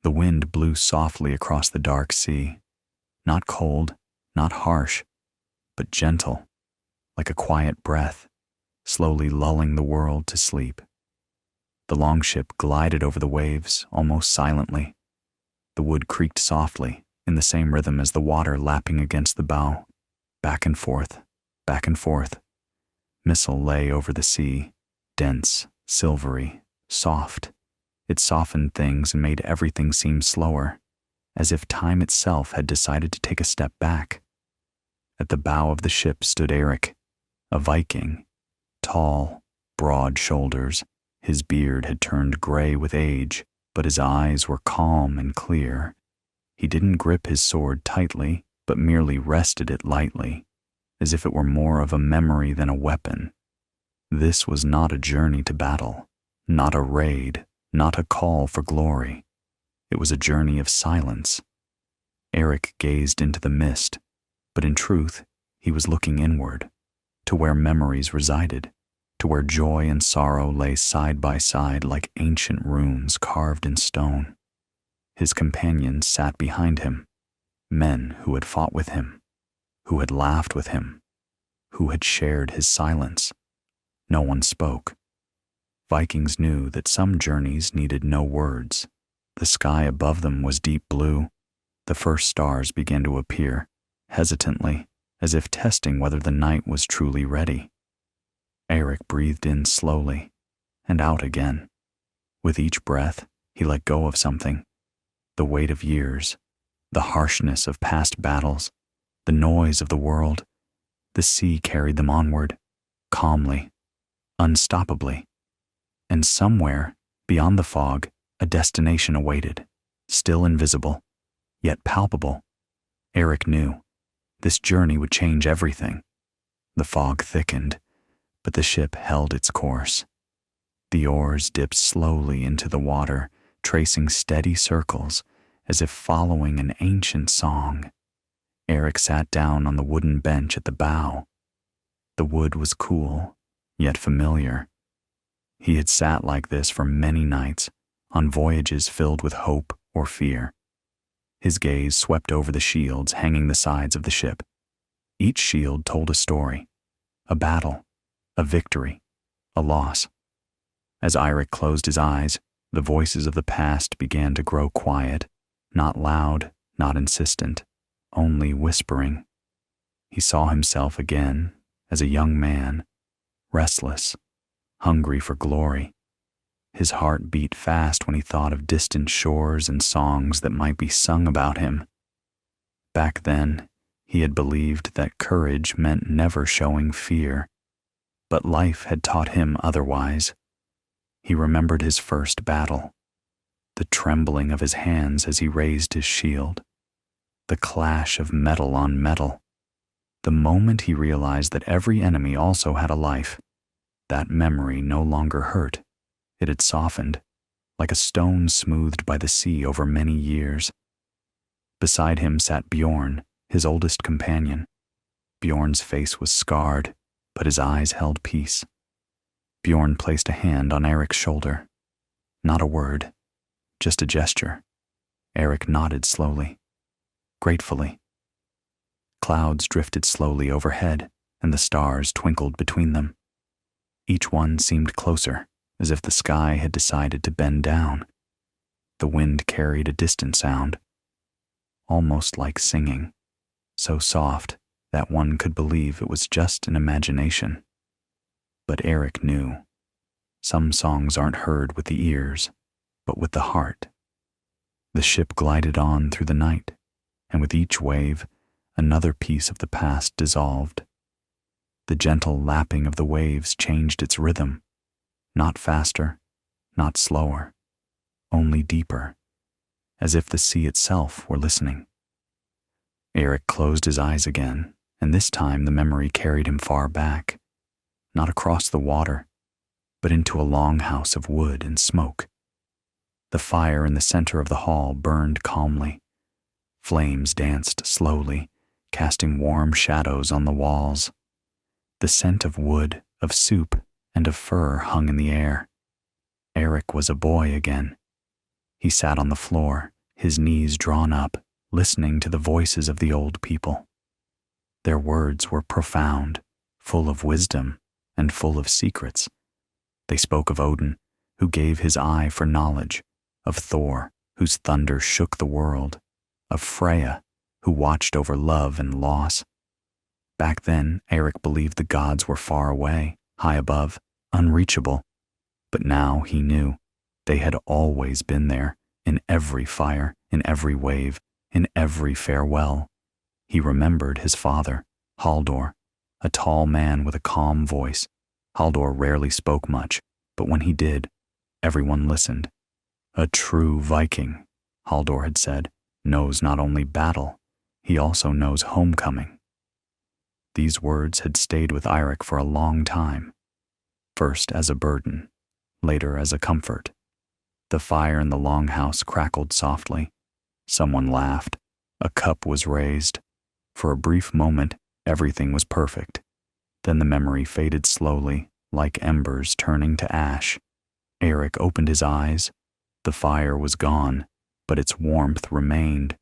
The wind blew softly across the dark sea, not cold, not harsh, but gentle, like a quiet breath, slowly lulling the world to sleep. The longship glided over the waves almost silently. The wood creaked softly, in the same rhythm as the water lapping against the bow. Back and forth, back and forth. Missile lay over the sea, dense, silvery, soft. It softened things and made everything seem slower, as if time itself had decided to take a step back. At the bow of the ship stood Eirik, a Viking, tall, broad shoulders. His beard had turned gray with age, but his eyes were calm and clear. He didn't grip his sword tightly, but merely rested it lightly, as if it were more of a memory than a weapon. This was not a journey to battle, not a raid, not a call for glory. It was a journey of silence. Eirik gazed into the mist, but in truth, he was looking inward, to where memories resided, to where joy and sorrow lay side by side like ancient runes carved in stone. His companions sat behind him, men who had fought with him, who had laughed with him, who had shared his silence. No one spoke. Vikings knew that some journeys needed no words. The sky above them was deep blue. The first stars began to appear, hesitantly, as if testing whether the night was truly ready. Eirik breathed in slowly, and out again. With each breath, he let go of something. The weight of years, the harshness of past battles, the noise of the world. The sea carried them onward, calmly, unstoppably. And somewhere, beyond the fog, a destination awaited, still invisible, yet palpable. Eirik knew this journey would change everything. The fog thickened, but the ship held its course. The oars dipped slowly into the water, tracing steady circles, as if following an ancient song. Eirik sat down on the wooden bench at the bow. The wood was cool, yet familiar. He had sat like this for many nights, on voyages filled with hope or fear. His gaze swept over the shields hanging the sides of the ship. Each shield told a story, a battle, a victory, a loss. As Eirik closed his eyes, the voices of the past began to grow quiet, not loud, not insistent, only whispering. He saw himself again as a young man, restless, hungry for glory. His heart beat fast when he thought of distant shores and songs that might be sung about him. Back then, he had believed that courage meant never showing fear, but life had taught him otherwise. He remembered his first battle, the trembling of his hands as he raised his shield, the clash of metal on metal. The moment he realized that every enemy also had a life, that memory no longer hurt. It had softened, like a stone smoothed by the sea over many years. Beside him sat Bjorn, his oldest companion. Bjorn's face was scarred, but his eyes held peace. Bjorn placed a hand on Eirik's shoulder. Not a word, just a gesture. Eirik nodded slowly, gratefully. Clouds drifted slowly overhead, and the stars twinkled between them. Each one seemed closer, as if the sky had decided to bend down. The wind carried a distant sound, almost like singing, so soft that one could believe it was just an imagination. But Eirik knew, some songs aren't heard with the ears, but with the heart. The ship glided on through the night, and with each wave, another piece of the past dissolved. The gentle lapping of the waves changed its rhythm, not faster, not slower, only deeper, as if the sea itself were listening. Eirik closed his eyes again, and this time the memory carried him far back, not across the water, but into a longhouse of wood and smoke. The fire in the center of the hall burned calmly. Flames danced slowly, casting warm shadows on the walls. The scent of wood, of soup, and of fur hung in the air. Eirik was a boy again. He sat on the floor, his knees drawn up, listening to the voices of the old people. Their words were profound, full of wisdom and full of secrets. They spoke of Odin, who gave his eye for knowledge, of Thor, whose thunder shook the world, of Freya, who watched over love and loss. Back then, Eirik believed the gods were far away, high above, unreachable. But now he knew they had always been there, in every fire, in every wave, in every farewell. He remembered his father, Halldor, a tall man with a calm voice. Halldor rarely spoke much, but when he did, everyone listened. A true Viking, Halldor had said, knows not only battle, he also knows homecoming. These words had stayed with Eirik for a long time, first as a burden, later as a comfort. The fire in the longhouse crackled softly. Someone laughed. A cup was raised. For a brief moment, everything was perfect. Then the memory faded slowly, like embers turning to ash. Eirik opened his eyes. The fire was gone, but its warmth remained.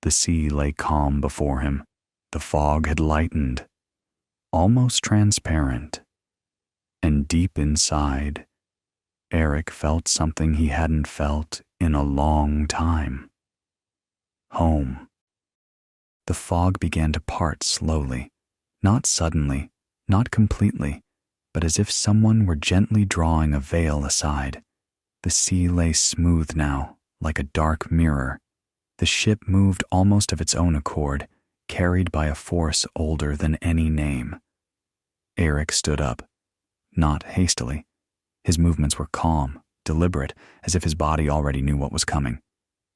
The sea lay calm before him. The fog had lightened, almost transparent. And deep inside, Eirik felt something he hadn't felt in a long time. Home. The fog began to part slowly, not suddenly, not completely, but as if someone were gently drawing a veil aside. The sea lay smooth now, like a dark mirror. The ship moved almost of its own accord, carried by a force older than any name. Eirik stood up, not hastily. His movements were calm, deliberate, as if his body already knew what was coming.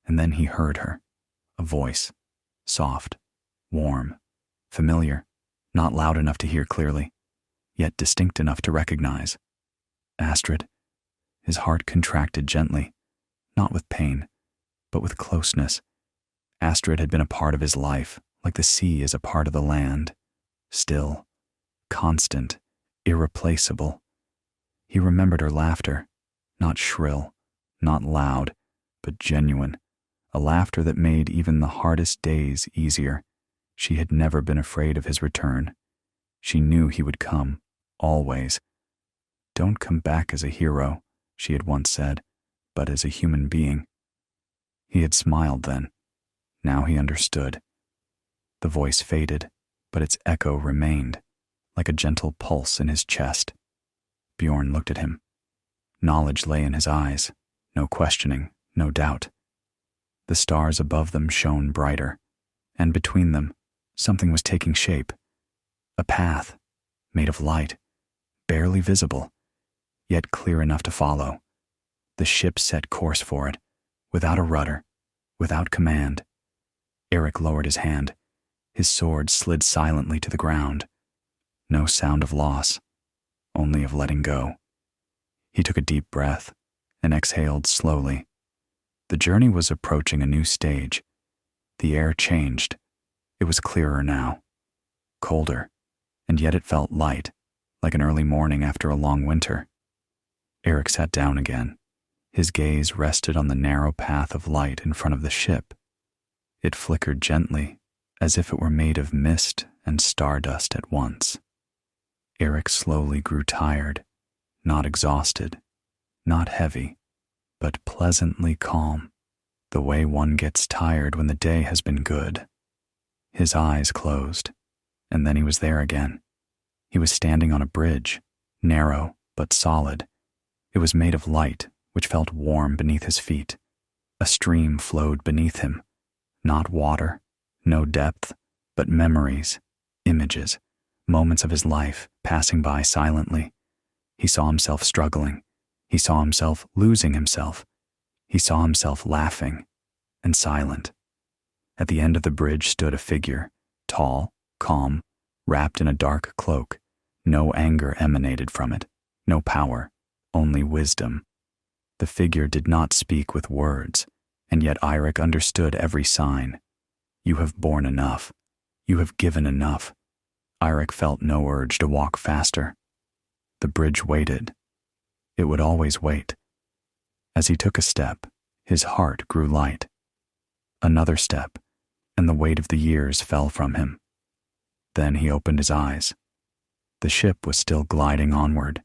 And then he heard her, a voice, soft, warm, familiar, not loud enough to hear clearly, yet distinct enough to recognize. Astrid. His heart contracted gently, not with pain, but with closeness. Astrid had been a part of his life, like the sea is a part of the land. Still, constant, irreplaceable. He remembered her laughter, not shrill, not loud, but genuine, a laughter that made even the hardest days easier. She had never been afraid of his return. She knew he would come, always. "Don't come back as a hero," she had once said, "but as a human being." He had smiled then. Now he understood. The voice faded, but its echo remained, like a gentle pulse in his chest. Bjorn looked at him. Knowledge lay in his eyes, no questioning, no doubt. The stars above them shone brighter, and between them, something was taking shape. A path, made of light, barely visible, yet clear enough to follow. The ship set course for it, without a rudder, without command. Eirik lowered his hand. His sword slid silently to the ground. No sound of loss, only of letting go. He took a deep breath and exhaled slowly. The journey was approaching a new stage. The air changed. It was clearer now, colder, and yet it felt light, like an early morning after a long winter. Eirik sat down again. His gaze rested on the narrow path of light in front of the ship. It flickered gently, as if it were made of mist and stardust at once. Eirik slowly grew tired, not exhausted, not heavy, but pleasantly calm, the way one gets tired when the day has been good. His eyes closed, and then he was there again. He was standing on a bridge, narrow but solid. It was made of light, which felt warm beneath his feet. A stream flowed beneath him, not water, no depth, but memories, images, moments of his life passing by silently. He saw himself struggling. He saw himself losing himself. He saw himself laughing and silent. At the end of the bridge stood a figure, tall, calm, wrapped in a dark cloak. No anger emanated from it, no power, only wisdom. The figure did not speak with words, and yet Eirik understood every sign. You have borne enough. You have given enough. Eirik felt no urge to walk faster. The bridge waited. It would always wait. As he took a step, His heart grew light. Another step, and the weight of the years fell from him. Then he opened his eyes. The ship was still gliding onward.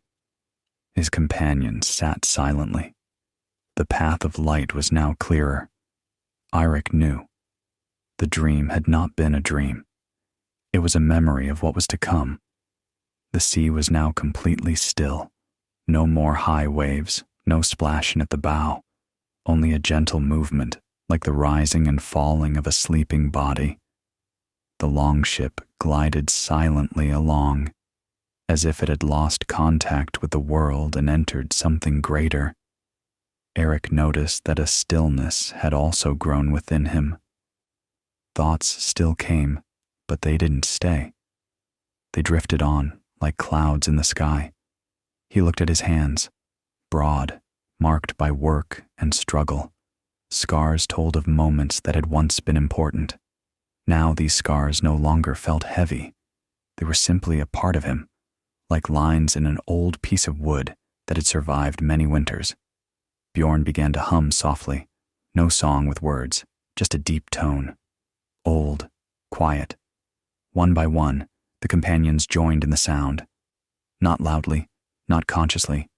His companions sat silently. The path of light was now clearer. Eirik knew. The dream had not been a dream. It was a memory of what was to come. The sea was now completely still. No more high waves, no splashing at the bow, only a gentle movement, like the rising and falling of a sleeping body. The longship glided silently along, as if it had lost contact with the world and entered something greater. Eirik noticed that a stillness had also grown within him. Thoughts still came, but they didn't stay. They drifted on, like clouds in the sky. He looked at his hands, broad, marked by work and struggle. Scars told of moments that had once been important. Now these scars no longer felt heavy. They were simply a part of him, like lines in an old piece of wood that had survived many winters. Bjorn began to hum softly, no song with words, just a deep tone. Old, quiet. One by one, the companions joined in the sound. Not loudly, not consciously.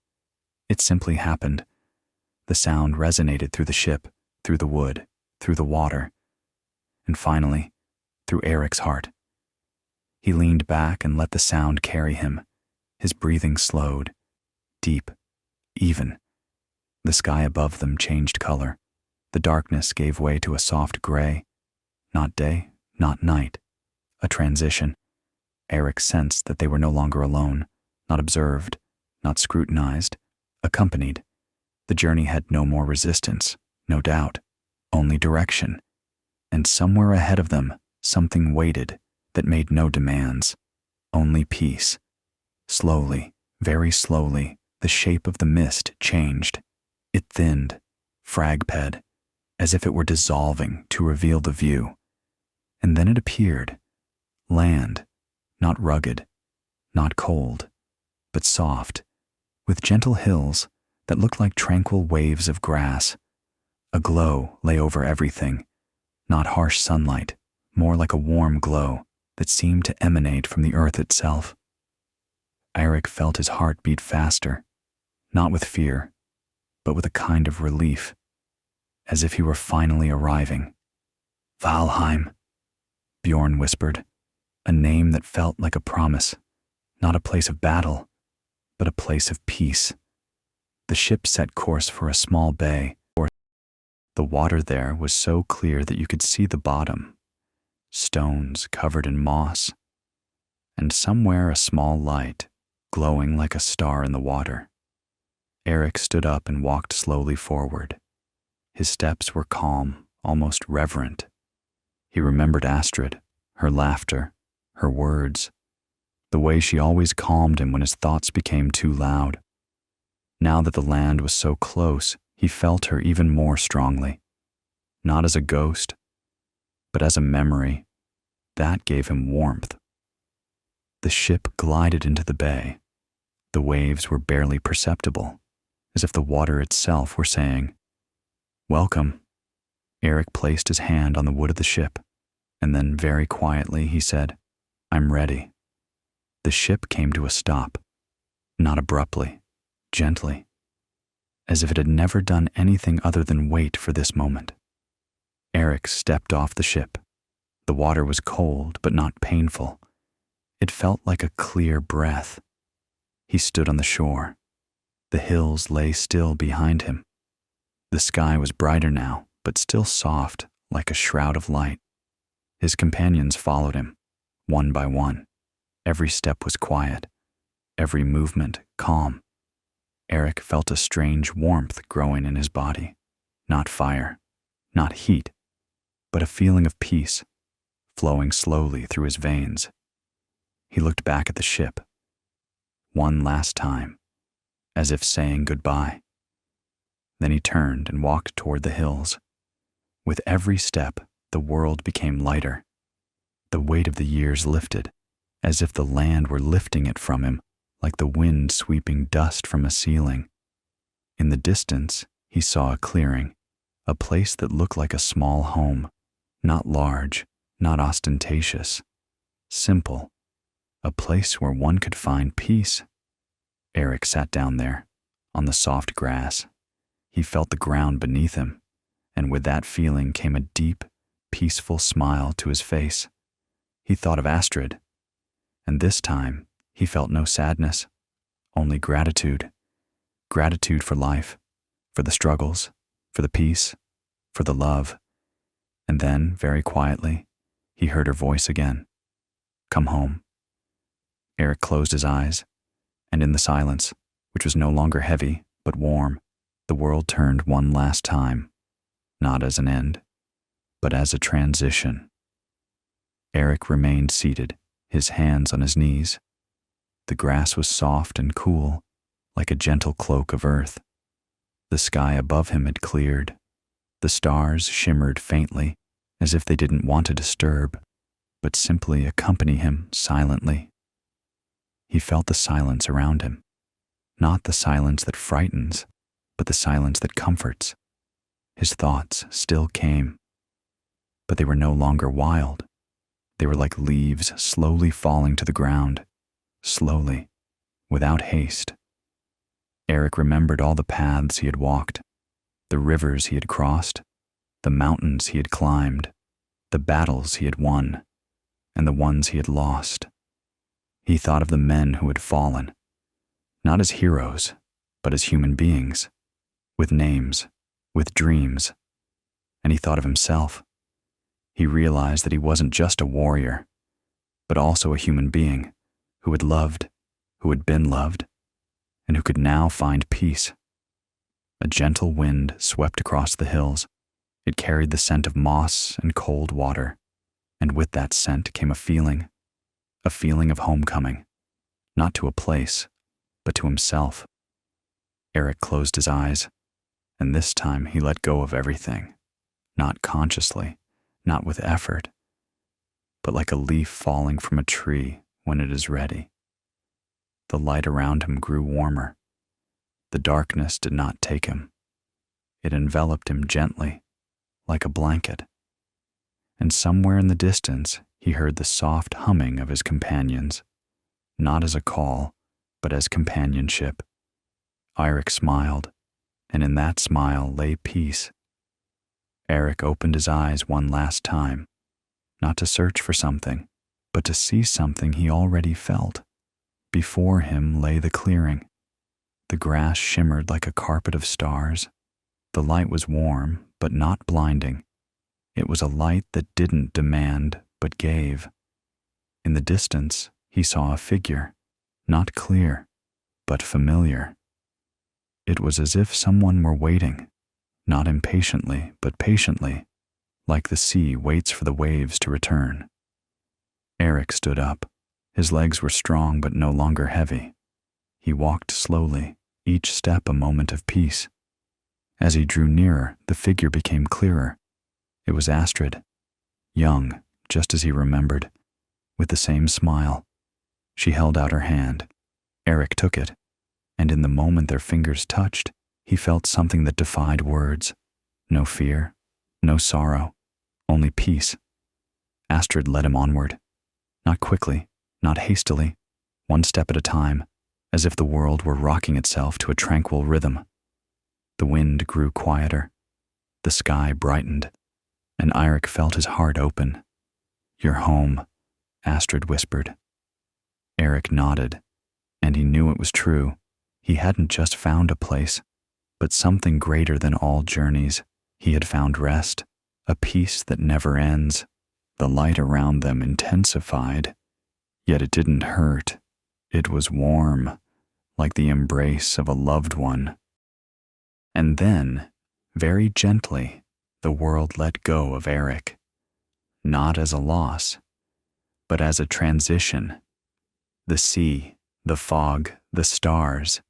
It simply happened. The sound resonated through the ship, through the wood, through the water, and finally, through Eirik's heart. He leaned back and let the sound carry him. His breathing slowed, deep, even. The sky above them changed color. The darkness gave way to a soft gray. Not day, not night. A transition. Eirik sensed that they were no longer alone, not observed, not scrutinized, accompanied. The journey had no more resistance, no doubt, only direction. And somewhere ahead of them, something waited that made no demands, only peace. Slowly, very slowly, the shape of the mist changed. It thinned, fragped, as if it were dissolving to reveal the view. And then it appeared. Land, not rugged, not cold, but soft, with gentle hills that looked like tranquil waves of grass. A glow lay over everything, not harsh sunlight, more like a warm glow that seemed to emanate from the earth itself. Eirik felt his heart beat faster, not with fear, but with a kind of relief, as if he were finally arriving. Valheim, Bjorn whispered, a name that felt like a promise, not a place of battle, but a place of peace. The ship set course for a small bay. The water there was so clear that you could see the bottom, stones covered in moss, and somewhere a small light, glowing like a star in the water. Eirik stood up and walked slowly forward. His steps were calm, almost reverent. He remembered Astrid, her laughter, her words, the way she always calmed him when his thoughts became too loud. Now that the land was so close, he felt her even more strongly. Not as a ghost, but as a memory. That gave him warmth. The ship glided into the bay. The waves were barely perceptible, as if the water itself were saying, "Welcome." Eirik placed his hand on the wood of the ship, and then very quietly he said, "I'm ready." The ship came to a stop, not abruptly, gently, as if it had never done anything other than wait for this moment. Eirik stepped off the ship. The water was cold but not painful. It felt like a clear breath. He stood on the shore. The hills lay still behind him. The sky was brighter now, but still soft, like a shroud of light. His companions followed him, one by one. Every step was quiet, every movement calm. Eirik felt a strange warmth growing in his body. Not fire, not heat, but a feeling of peace, flowing slowly through his veins. He looked back at the ship, one last time, as if saying goodbye. Then he turned and walked toward the hills. With every step, the world became lighter. The weight of the years lifted, as if the land were lifting it from him, like the wind sweeping dust from a ceiling. In the distance, he saw a clearing, A place that looked like a small home, not large, not ostentatious, simple, a place where one could find peace. Eirik sat down there, on the soft grass. He felt the ground beneath him, and with that feeling came a deep, peaceful smile to his face. He thought of Astrid, and this time he felt no sadness, only gratitude. Gratitude for life, for the struggles, for the peace, for the love. And then, very quietly, he heard her voice again. Come home. Eirik closed his eyes, and in the silence, which was no longer heavy, but warm, the world turned one last time, not as an end, but as a transition. Eirik remained seated, his hands on his knees. The grass was soft and cool, like a gentle cloak of earth. The sky above him had cleared. The stars shimmered faintly, as if they didn't want to disturb, but simply accompany him silently. He felt the silence around him, not the silence that frightens, but the silence that comforts. His thoughts still came, but they were no longer wild. They were like leaves slowly falling to the ground, slowly, without haste. Eirik remembered all the paths he had walked, the rivers he had crossed, the mountains he had climbed, the battles he had won, and the ones he had lost. He thought of the men who had fallen, not as heroes, but as human beings, with names, with dreams. And he thought of himself. He realized that he wasn't just a warrior, but also a human being who had loved, who had been loved, and who could now find peace. A gentle wind swept across the hills. It carried the scent of moss and cold water, and with that scent came a feeling of homecoming, not to a place, but to himself. Eirik closed his eyes, and this time he let go of everything, not consciously, not with effort, but like a leaf falling from a tree when it is ready. The light around him grew warmer. The darkness did not take him. It enveloped him gently, like a blanket. And somewhere in the distance, he heard the soft humming of his companions, not as a call, but as companionship. Eirik smiled, and in that smile lay peace. Eirik opened his eyes one last time, not to search for something, but to see something he already felt. Before him lay the clearing. The grass shimmered like a carpet of stars. The light was warm, but not blinding. It was a light that didn't demand, but gave. In the distance, he saw a figure, not clear, but familiar. It was as if someone were waiting, not impatiently, but patiently, like the sea waits for the waves to return. Eirik stood up. His legs were strong but no longer heavy. He walked slowly, each step a moment of peace. As he drew nearer, the figure became clearer. It was Astrid, young, just as he remembered, with the same smile. She held out her hand. Eirik took it, and in the moment their fingers touched, he felt something that defied words. No fear, no sorrow, only peace. Astrid led him onward, not quickly, not hastily, one step at a time, as if the world were rocking itself to a tranquil rhythm. The wind grew quieter. The sky brightened, and Eirik felt his heart open. You're home, Astrid whispered. Eirik nodded, and he knew it was true. He hadn't just found a place, but something greater than all journeys. He had found rest, a peace that never ends. The light around them intensified, yet it didn't hurt. It was warm, like the embrace of a loved one. And then, very gently, the world let go of Eirik, not as a loss, but as a transition. The sea, the fog, the stars,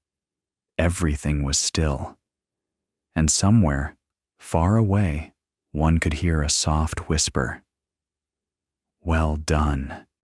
everything was still. And somewhere, far away, one could hear a soft whisper. Well done.